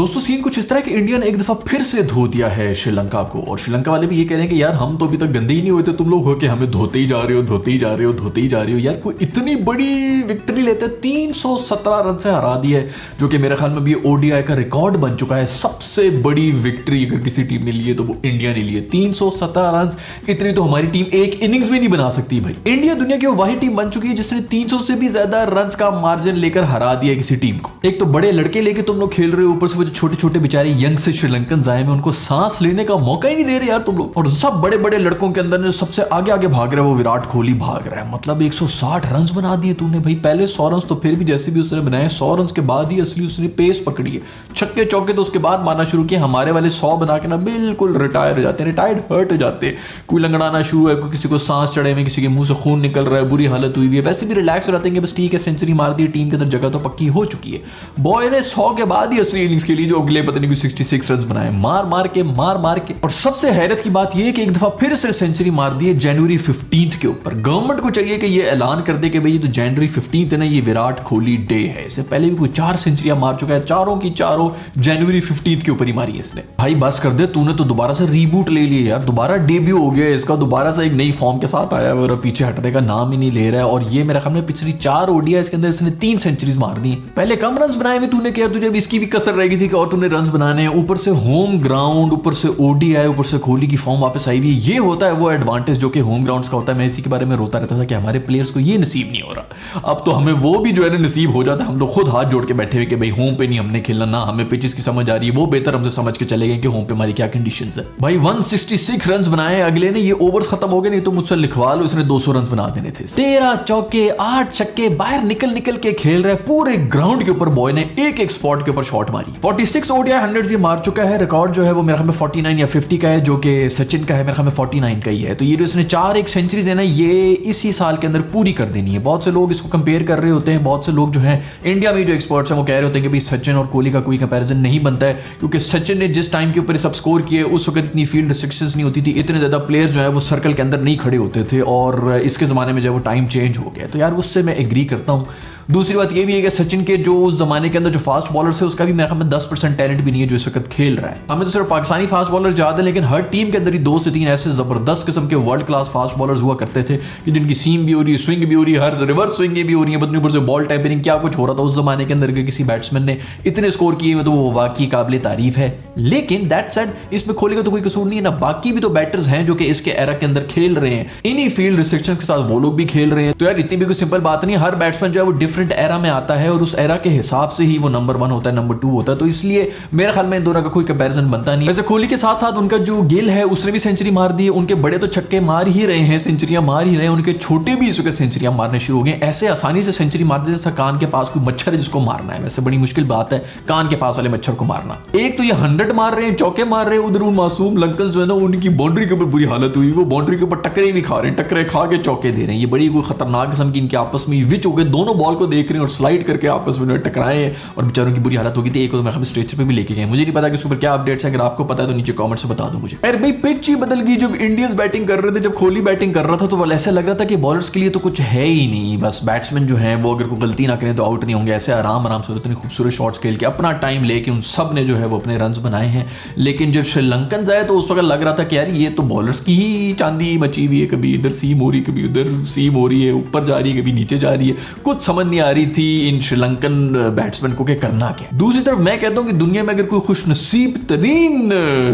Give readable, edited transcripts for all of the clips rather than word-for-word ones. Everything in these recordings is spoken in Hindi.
दोस्तों सीन कुछ इस तरह कि इंडिया ने एक दफा फिर से धो दिया है श्रीलंका को, और श्रीलंका वाले भी ये कह रहे हैं कि यार हम तो अभी तक गंदे ही नहीं हुए थे, तुम लोग हो के हमें धोते ही जा रहे हो, धोते ही जा रहे हो, धोते ही जा रहे हो। यार कोई इतनी बड़ी विक्ट्री लेते 317 रन से हरा दिया है, जो कि मेरे ख्याल में भी ओडीआई का रिकॉर्ड बन चुका है। सबसे बड़ी विक्ट्री अगर किसी टीम ने ली है तो वो इंडिया ने ली है, 317 रन। इतनी तो हमारी टीम एक इनिंग्स में नहीं बना सकती भाई। इंडिया दुनिया की वही टीम बन चुकी है जिसने 300 से भी ज्यादा रन का मार्जिन लेकर हरा दिया किसी टीम को। एक तो बड़े लड़के लेके तुम लोग खेल रहे हो, ऊपर से वो जो छोटे छोटे बेचारे यंग से श्रीलंकन आए हैं उनको सांस लेने का मौका ही नहीं दे रहे यार तुम लोग। और सब बड़े बड़े लड़कों के अंदर सबसे आगे आगे भाग रहा है वो विराट कोहली भाग रहा है। मतलब 160 रन बना दिए तूने भाई। पहले 100 रन तो फिर भी जैसे भी उसने बनाए, 100 रन के बाद ही असली उसने पेस पकड़ी है। छक्के चौके तो उसके बाद मारना शुरू किया। हमारे वाले 100 बना के ना बिल्कुल रिटायर हो जाते हैं, रिटायर्ड हर्ट हो जाते हैं। कोई लंगड़ाना शुरू है, कोई किसी को सांस चढ़े में, किसी के मुंह से खून निकल रहा है, बुरी हालत हुई है, वैसे भी रिलैक्स हो जाते हैं कि बस ठीक है सेंचुरी मार दी, टीम के अंदर जगह तो पक्की हो चुकी है। बॉय ने 100 के बाद ही असली इनिंग्स के लिए जो अगले पता नहीं 66 रन बनाए, मार मार के। और सबसे हैरत की बात यह है कि एक दफा फिर से सेंचुरी मार दी है जनवरी 15 के ऊपर। गवर्नमेंट को चाहिए कि ये ऐलान कर दे कि भाई तो जनवरी 15 है ना, ये विराट कोहली डे है। इससे पहले भी कोई 4 सेंचुरियां मार चुका है, चारों की चारों जनवरी 15 के ऊपर ही मारी है इसने। भाई बस कर दे, तूने तो दोबारा से रीबूट ले लिया यार, दोबारा डेब्यू हो गया इसका, दोबारा से एक नई फॉर्म के साथ आया और पीछे हटने का नाम ही नहीं ले रहा है। और ये मेरे ख्याल में पिछली 4 ओडीआई इसके अंदर इसने 3 सेंचुरीज मार दी। पहले कम रन बनाए हुए तूने क्या, तुझे इसकी भी कसर रह गई थी कि और तूने रन बनाने हैं, ऊपर से होम ग्राउंड, ऊपर से ओडीआई, ऊपर से कोहली की फॉर्म वापस आई हुई। ये होता है वो एडवांटेज जो कि होम ग्राउंड्स का होता है। मैं इसी के बारे में रोता रहता था कि हमारे प्लेयर्स को ये नसीब नहीं हो रहा। अब तो हमें वो भी जो है ना नसीब हो जाता है। हम लोग खुद हाथ जोड़ के बैठे हुए कि भाई होम पे नहीं हमने खेलना, ना हमें पिचेस की समझ आ रही है, वो बेहतर हमसे समझ के चले गए कि होम पे हमारी क्या कंडीशंस है। भाई 166 रन बनाए अगले ने, ये ओवर्स खत्म हो गए, नहीं तो मुझसे लिखवा लो, इसने 200 रन बना देने थे। 13 चौके 8 छक्के, बाहर निकल के खेल रहा है पूरे ग्राउंड के ऊपर। बॉय ने एक स्पॉट के ऊपर शॉट मारी। 46 ओडीआई 100 ये मार चुका है। रिकॉर्ड जो है वो मेरे ख्याल में 49 या 50 का है, जो कि सचिन का है मेरे ख्याल में 49 का ही है। तो ये जो इसने 4 एक सेंचुरीज है ना, ये इसी साल के अंदर पूरी कर देनी है। बहुत से लोग इसको कंपेयर कर रहे होते हैं, बहुत से लोग जो है इंडिया में जो एक्सपर्ट्स हैं वो कह रहे होते हैं कि भाई सचिन और कोहली का कोई कंपैरिजन नहीं बनता है, क्योंकि सचिन ने जिस टाइम के ऊपर सब स्कोर किए उस वक्त इतनी फील्ड रिस्ट्रिक्शंस नहीं होती थी, इतने ज्यादा प्लेयर्स जो है वो सर्कल के अंदर नहीं खड़े होते थे, और इसके जमाने में जो है वो टाइम चेंज हो गया। तो यार उससे मैं एग्री करता हूँ। दूसरी बात ये भी है कि सचिन के जो उस जमाने के अंदर जो फास्ट बॉलर्स है उसका भी मेरे ख्याल में 10% टैलेंट भी नहीं है जो इस वक्त खेल रहा है। हमें तो सिर्फ पाकिस्तानी फास्ट बॉलर याद है, लेकिन हर टीम के अंदर ही 2 से 3 ऐसे जबरदस्त किस्म के वर्ल्ड क्लास फास्ट बॉलर्स हुआ करते थे कि जिनकी सीम भी हो रही है, स्विंग भी हो रही है, हर रिवर्स स्विंग भी हो रही है, बदनी ऊपर से बॉल टैपरिंग, क्या कुछ हो रहा था उस जमाने के अंदर। अगर किसी बैट्समैन ने इतने स्कोर किए तो वो वाकई काबिल तारीफ है। लेकिन दैट सेड इसमें कोहली का तो कोई कसूर नहीं है ना, बाकी भी तो बैटर्स हैं जो कि इसके एरा के अंदर खेल रहे हैं, इन्हीं फील्ड रिस्ट्रिक्शंस के साथ वो लोग भी खेल रहे हैं। तो यार इतनी भी कोई सिंपल बात नहीं, हर बैट्समैन जो है वो डिफरेंट एरा में आता है और उस एरा के हिसाब से ही वो नंबर 1 होता है, नंबर 2 होता है। तो इसलिए मेरे ख्याल में इन दोनों का कोई कंपैरिजन बनता नहीं। वैसे कोहली के साथ साथ उनका जो गिल है उसने भी सेंचुरी मार दी है। उनके बड़े तो छक्के मार ही रहे हैं, सेंचुरियां मार ही रहे हैं, उनके छोटे भी इस वक्त सेंचुरियां मारने शुरू हो गए। ऐसे आसानी से सेंचुरी मार देते जैसा कान के पास कोई मच्छर है जिसको मारना है। वैसे बड़ी मुश्किल बात है कान के पास वाले मच्छर को मारना। एक तो ये 100 मार रहे हैं, चौके मार रहे हैं, उधर उन मासूम लंकन जो है ना उनकी बाउंड्री के ऊपर बुरी हालत हुई, वो बाउंड्री के ऊपर टकरे भी खा रहे हैं, टकरे खा के चौके दे रहे हैं। ये बड़ी कोई खतरनाक किस्म की इनके आपस में विच हो गए, दोनों बॉल को देख रहे हैं और स्लाइड करके आपस में टकराए और बेचारों की बुरी हालत हो गई थी। एक तो मैं स्ट्रेचर पे भी लेके गए, मुझे नहीं पता कि इसके ऊपर क्या अपडेट्स है, अगर आपको पता है तो नीचे कमेंट से बता दो मुझे। अरे भाई पिच ही बदल गई। जब इंडियंस बैटिंग कर रहे थे, जब कोहली बैटिंग कर रहा था तो ऐसा लग रहा था कि बॉलर्स के लिए तो कुछ है ही नहीं, बस बैट्समैन जो है वो अगर कोई गलती ना करें तो आउट नहीं होंगे। ऐसे आराम से इतने खूबसूरत शॉट्स खेल के अपना टाइम लेके उन सब ने जो है वो अपने रन बनाए हैं। लेकिन जब श्रीलंकन जाए तो उस वक्त लग रहा था कि यार ये तो बॉलर्स की ही चांदी मची हुई है, कभी इधर सीम हो रही है, कभी उधर सीम हो रही है, ऊपर जा रही है, कभी नीचे जा रही है, कुछ समझ नहीं आ रही थी इन श्रीलंकन बैट्समैन को कि करना क्या। दूसरी तरफ मैं कहता हूं कि दुनिया में अगर कोई खुशनसीब तरीन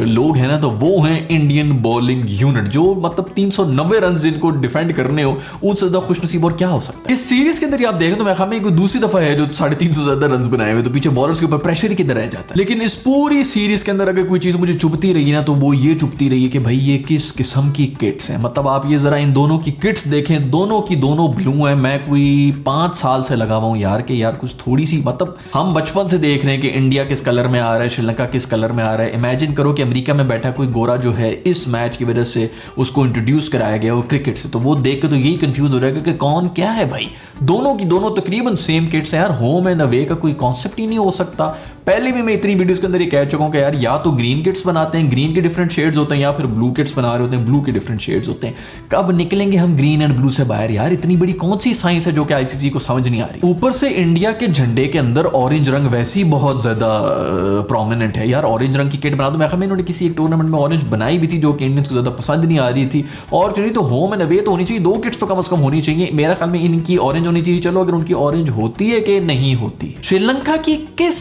लोग हैं ना तो वो हैं इंडियन बॉलिंग यूनिट, जो मतलब 390 रन जिनको डिफेंड करने हो उनसे ज्यादा खुशनसीब और क्या हो सकता है। इस सीरीज के अंदर आप देखें तो मैं हमें कोई दूसरी दफा है जो 350 से ज्यादा रन बनाए हुए, तो पीछे बॉलर्स के ऊपर प्रेशर ही किधर रह जाता है। लेकिन इस पूरी सीरीज के अंदर अगर कोई चीज मुझे चुभती रही ना तो वो ये चुभती रही है कि भाई ये किस किस्म की किट्स हैं। मतलब आप ये जरा इन दोनों की किट्स देखें, दोनों की दोनों ब्लू है। मैं कोई 5 साल से लगा हुआ हूं यार कि यार कुछ थोड़ी सी, मतलब हम बचपन से देख रहे हैं कि इंडिया किस कलर में आ रहा है, श्रीलंका किस कलर में आ रहा है। इमेजिन करो कि अमेरिका में बैठा कोई गोरा जो है इस मैच की वजह से उसको इंट्रोड्यूस कराया गया वो क्रिकेट से, तो वो देख के तो यही कंफ्यूज हो रहा है कि कौन क्या है भाई। दोनों की दोनों तकरीबन सेम किट्स हैं यार, होम एंड अवे का कोई कॉन्सेप्ट ही नहीं हो सकता। पहले भी मैं इतनी वीडियोस के अंदर ये कह चुका हूं कि यार या तो ग्रीन किट्स बनाते हैं, ग्रीन के डिफरेंट शेड्स होते हैं, या फिर ब्लू किट्स बना रहे होते हैं, ब्लू के डिफरेंट शेड्स होते हैं। कब निकलेंगे हम ग्रीन एंड ब्लू से बाहर यार? इतनी बड़ी कौन सी साइंस है जो कि आईसीसी को समझ नहीं नहीं आ रही। ऊपर से इंडिया के झंडे के अंदर ऑरेंज रंग वैसे ही बहुत ज्यादा प्रोमिनेंट है यार। ऑरेंज रंग की किट बना दो, मैं इन्होंने किसी एक टूर्नामेंट में ऑरेंज बनाई भी थी जो कि इंडियंस को ज्यादा पसंद नहीं आ रही थी। और नहीं तो होम एंड अवे तो होनी चाहिए, 2 किट्स तो कम से कम होनी चाहिए। मेरा ख्याल में इनकी ऑरेंज होनी चाहिए। चलो अगर उनकी ऑरेंज होती है कि नहीं होती। श्रीलंका की किस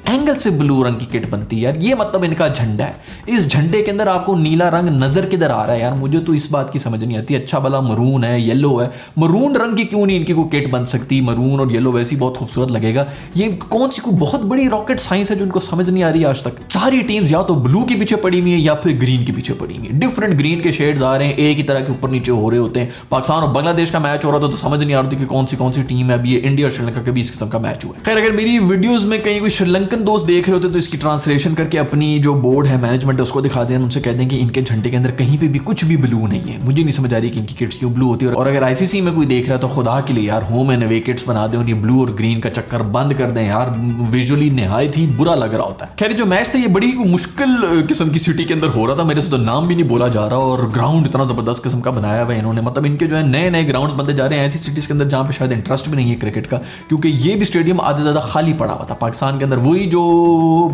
एंगल से ब्लू रंग की किट बनती है यार? ये मतलब इनका झंडा है, इस झंडे के अंदर आपको नीला रंग नजर किधर आ रहा है यार? मुझे तो इस बात की समझ नहीं आती। अच्छा भला मरून है, येलो है, मरून रंग की क्यों नहीं इनकी कोई किट बन सकती? मरून और येलो वैसे ही बहुत खूबसूरत लगेगा। ये कौन सी कोई बहुत बड़ी रॉकेट साइंस है जो इनको समझ नहीं आ रही आज तक? सारी टीम्स या तो ब्लू के पीछे पड़ी हुई है या फिर ग्रीन के पीछे पड़ी हुई है। डिफरेंट ग्रीन के शेड्स आ रहे हैं, एक ही तरह के ऊपर नीचे हो रहे होते हैं। पाकिस्तान और बांग्लादेश का मैच हो रहा था तो समझ नहीं आ रही थी कि कौन सी टीम है। अभी ये इंडिया और श्रीलंका के बीच इस किस्म का मैच हुआ है। खैर अगर मेरी वीडियोस में कहीं कोई श्रीलंकन दोस्त देख रहे होते तो इसकी ट्रांसलेशन करके अपनी जो बोर्ड है मैनेजमेंट है उसको दिखा दें, उनसे कह दें कि इनके झंडे के अंदर कहीं पे भी कुछ भी ब्लू नहीं है। मुझे नहीं समझ आ रही कि इनकी किट्स क्यों ब्लू होती है। और अगर आईसीसी में कोई देख रहा है तो खुदा के लिए यार होम एंड अवे किट्स बना दें और ये ब्लू और ग्रीन का चक्कर बंद कर दें यार। विजुअली निहायत ही बुरा लग रहा होता है। खैर जो मैच था ये बड़ी मुश्किल किस्म की सिटी के अंदर हो रहा था, मेरे से तो नाम भी नहीं बोला जा रहा। और ग्राउंड इतना जबरदस्त किस्म का बनाया हुआ है इन्होंने, मतलब इनके जो है नए नए ग्राउंड बनते जा रहे हैं ऐसी सिटीज के अंदर जहां पे शायद इंटरेस्ट भी नहीं है क्रिकेट का, क्योंकि ये भी स्टेडियम आधे ज्यादा खाली पड़ा हुआ था। पाकिस्तान के अंदर वही जो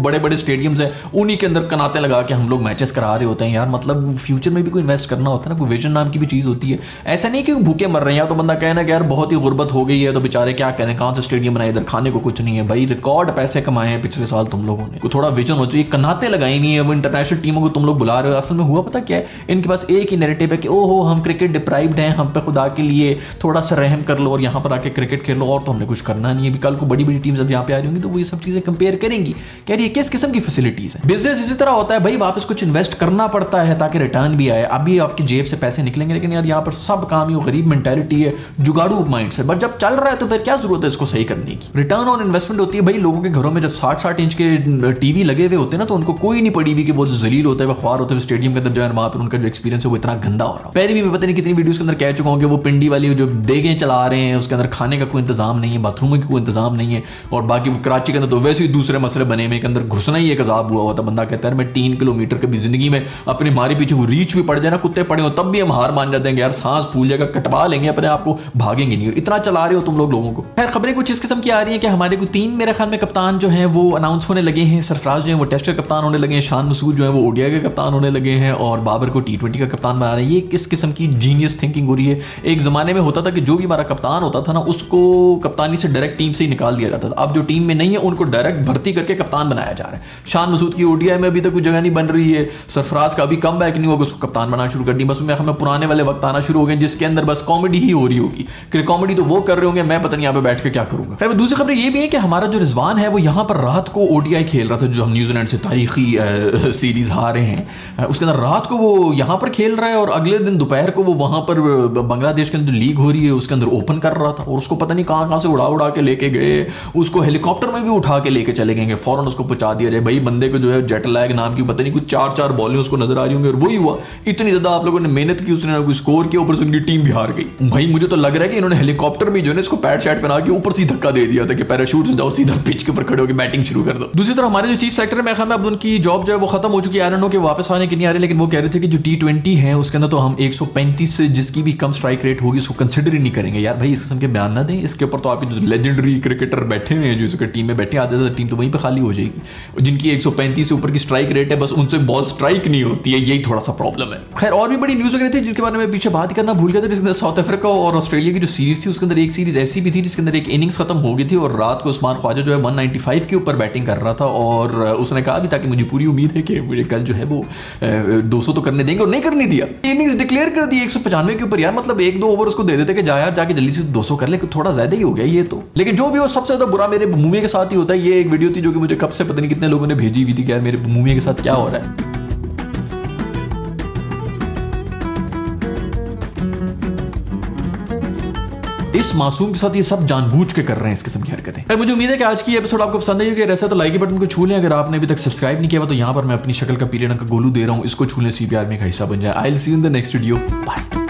बड़े बड़े स्टेडियम्स है उन्हीं के अंदर कनाते लगा के हम लोग मैचेस करा रहे होते हैं यार। मतलब फ्यूचर में भी कोई इन्वेस्ट करना होता है ना, कोई विजन नाम की भी चीज होती है। ऐसा नहीं कि भूखे मर रहे हैं, या तो बंदा कहना कि यार बहुत ही गुर्बत हो गई है तो बेचारे क्या करें, कहां से स्टेडियम बनाए, इधर खाने को कुछ नहीं है। भाई रिकॉर्ड पैसे कमाए हैं पिछले साल तुम लोगों ने, थोड़ा विजन हो चाहिए। कनाते लगाई नहीं है वो इंटरनेशनल टीमों को तुम लोग बुला रहे हो। असल में हुआ पता क्या है, इनके पास एक ही नैरेटिव है कि ओहो हम क्रिकेट डिप्राइव्ड हैं, हम पे खुदा के लिए थोड़ा सा रहम कर लो और यहाँ पर आके क्रिकेट खेल लो, और तो हमने कुछ करना नहीं है। अभी कल को बड़ी बड़ी टीम्स जब यहाँ पे आ रही होंगी तो वो ये सब चीजें कंपेयर करेंगी, कह रही है किस किस्म की फैसिलिटीज है। बिजनेस इसी तरह होता है भाई, वापस कुछ इन्वेस्ट करना पड़ता है ताकि रिटर्न भी आए। अभी आपकी जेब से पैसे निकलेंगे, लेकिन यार यहाँ पर सब काम ही गरीब मेंटालिटी है, जुगाड़ू माइंड से। बट जब चल रहा है तो फिर क्या जरूरत है इसको सही करने की? रिटर्न ऑन इन्वेस्टमेंट होती है भाई। लोगों के घरों में जब 60-60 इंच के टीवी लगे हुए होते हैं ना तो उनको कोई नहीं पड़ी हुई कि वो जलील होते हैं, ख्वार होते हैं स्टेडियम के अंदर जो है वहां पर उनका जो एक्सपीरियंस है वो इतना गंदा हो रहा है। पहले भी मैं पता नहीं कितनी वीडियोस के अंदर कह चुका हूं कि वो पिंडी वाली जो देगें चला रहे हैं उसके अंदर खाने का कोई इंतजाम नहीं है, बाथरूम का कोई इंतजाम नहीं है। और बाकी वो कराची के अंदर तो वैसे ही दूसरे मसले बने हुए के अंदर घुसना ही एक अजाब हुआ होता। बंदा कहता है मैं 3 किलोमीटर कभी जिंदगी में अपने मारे पीछे वो रीच भी पड़ जाए ना, कुत्ते पड़े हो तब भी हम हार मान जाते हैं यार, सांस फूल जाएगा, कटवा लेंगे अपने आप को, भागेंगे नहीं। और इतना चला रहे हो तुम लोगों को। खैर खबरें कुछ इस किस्म की आ रही है कि हमारे को 3 मेरे ख्याल में कप्तान जो है वो अनाउंस होने लगे हैं। सरफराज जो है वो टेस्ट के कप्तान होने लगे हैं, शान मसूद जो है वो ओडीआई के कप्तान होने लगे हैं, और बाबर को T20 का कप्तान बना रहे हैं। ये किस किस्म की जीनियस थिंकिंग हो रही है। एक जमाने में होता था कि जो भी हमारा कप्तान होता था ना उसको कप्तानी से डायरेक्ट टीम से ही निकाल दिया जाता था। अब जो टीम में नहीं है उनको डायरेक्ट भर्ती करके कप्तान बनाया जा रहा है। शान मसूद की ओडीआई में अभी तक कोई जगह नहीं बन रही है। सरफराज का अभी कम बैक नहीं होगा, उसको कप्तान बनाना शुरू कर दी। बस हमें पुराने वाले वक्त आना शुरू हो गए जिसके अंदर बस कॉमेडी ही हो रही होगी। कॉमेडी तो वो कर रहे होंगे, मैं पता नहीं यहाँ पे बैठ के क्या करूंगा। खैर दूसरी खबर ये भी है कि हमारा जो रिजवान है वो यहाँ पर रात को ओडीआई खेल रहा था, जो हम न्यूजीलैंड से तारीखी सीरीज हारे हैं उसके अंदर रात को वो यहाँ पर खेल रहा है, और अगले दिन दोपहर को वो वहां पर बांग्लादेश के अंदर लीग हो रही है उसके अंदर ओपन कर रहा था। और उसको पता नहीं कहां से उड़ा के लेके गए, उसको हेलीकॉप्टर में भी उठा के लेके चले गए, फौरन उसको पहुंचा दिया जाए। भाई बंदे को जो है जेट लैग नाम की पता नहीं कुछ 4-4 बॉलें उसको नजर आ रही होंगी, और वही हुआ। इतनी ज्यादा आप लोगों ने मेहनत की, उसने कोई स्कोर किया, ऊपर से उनकी टीम भी हार गई। भाई मुझे तो लग रहा है कि इन्होंने हेलीकॉप्टर में जो है इसको पैड शैट पहना के ऊपर से धक्का दे दिया था कि पैराशूट से जाओ सीधा पिच के ऊपर खड़े होकर बैटिंग शुरू कर दो। दूसरी तरफ हमारे जो चीफ सेक्रेटरी है, मैं ख्याल में अब उनकी जॉब जो है वो खत्म हो चुकी है। आई डोंट नो कि वापस आने की नहीं आ रही, लेकिन वो कह रहे थे कि जो T20 है उसके अंदर तो हम 135 से जिसकी भी कम स्ट्राइक रेट होगी उसको कंसिडर ही नहीं करेंगे। यार भाई इस किस्म के बयान ना दें। इसके ऊपर तो आपके जो लेजेंडरी क्रिकेटर बैठे हुए हैं जो इसके टीम में बैठे, आधे टीम तो वहीं पे खाली हो जाएगी। जिनकी 135 से ऊपर की स्ट्राइक रेट है बस उनसे बॉल स्ट्राइक नहीं होती है, यही थोड़ा सा प्रॉब्लम है। खैर और भी बड़ी न्यूज हो रही थी जिनके बारे में पीछे बात करना भूल गया था, जिसके अंदर साउथ अफ्रीका और ऑस्ट्रेलिया की जो सीरीज थी उसके अंदर एक सीरीज ऐसी भी थी जिसके अंदर एक इनिंग्स खत्म हो गई थी और रात को उस्मान ख्वाजा जो है 195 के ऊपर बैटिंग कर रहा था, और उसने कहा भी था कि मुझे पूरी उम्मीद है कि मुझे कल जो है वो 200 तो करने देंगे, और नहीं करने दिया। इनिंग्स डिक्लेयर कर दी 195 के ऊपर। यार मतलब 1-2 ओवर उसको दे देते कि जा यार जाके जल्दी से 200 कर ले, थोड़ा ज्यादा ही हो गया ये तो। लेकिन जो भी हो सबसे ज्यादा बुरा मेरे मुंह के साथ ही होता है। ये एक वीडियो थी जो कि मुझे कब से पता नहीं कितने लोगों ने भेजी हुई थी कि यार मेरे मुंह के साथ क्या हो रहा है। इस मासूम के साथ ये सब जानबूझ के कर रहे हैं इस किस्म की हरकतें। मुझे उम्मीद है कि आज की एपिसोड आपको पसंद आई होगी। ऐसा तो लाइक के बटन को छू लें। अगर आपने अभी तक सब्सक्राइब नहीं किया तो यहाँ पर मैं अपनी शक्ल का पीले रंग का गोलू दे रहा हूँ, इसको छू लें, CPR में का हिस्सा बन जाए। I will see you in the next video, bye.